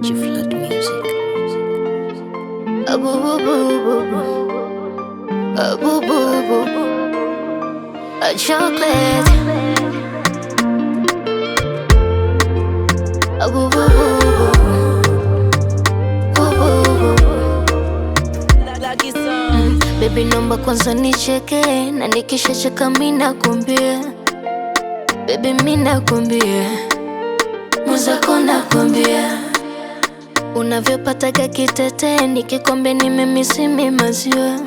G-Flood music. Boo boo boo boo boo boo boo boo. A chocolate. Boo boo boo boo boo boo. Baby, nomba kwanza nicheke, na nikishacheka mina kumbia. Baby, mina kumbia, mwenzako nakumbia. Unavyopataga kitete, nikikombe nimemisimi maziwa.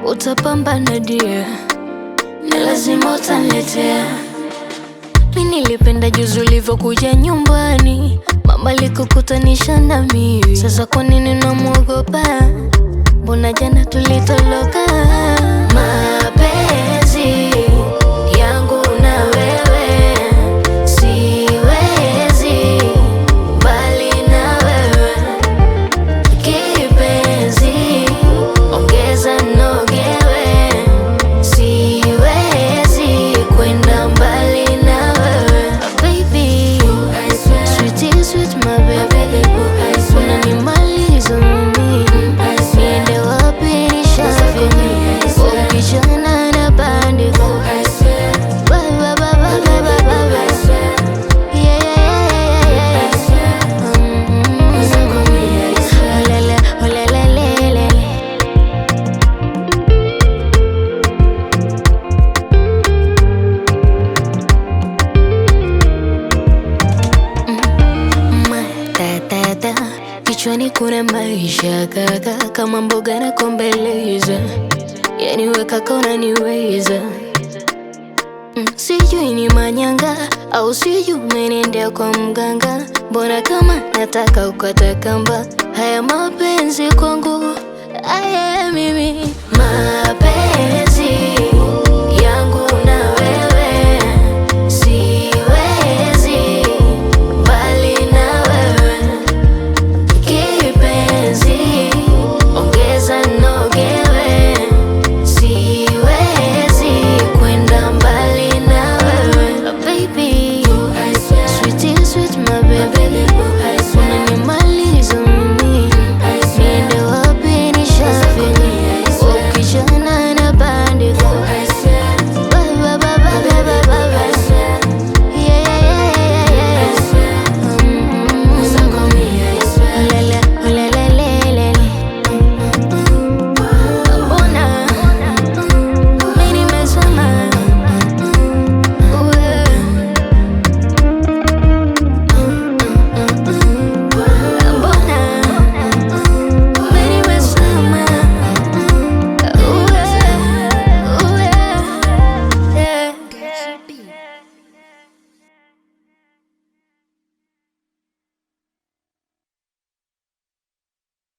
Utapambana dia, ni lazima utaniletea. Mi nilipenda juzi ulivyokuja nyumbani, mama likukutanisha na mimi. Sasa kwa nini unamuogopa? Mbona jana tulitoloka? Mapenzi yangu na wewe, siwezi mbali na wewe. Kipenzi, ongeza nogewe, siwezi kwenda mbali na wewe. Baby, sweetie sweet my baby, unanimaliza mimi. Niende wapi nishafika, ukijana na bandika. Ba ba ba ba ba ba ba. Yeah yeah yeah yeah. Olele olele lele. Matata, kichwani kuna maisha kaka, kama mboga na kombeleza. Yani weka kona niweza. Sijui ni manyanga au sijui umenendea kwa mganga. Mbona kama nataka ukata kamba, haya mapenzi kwangu haya mimi. Mapenzi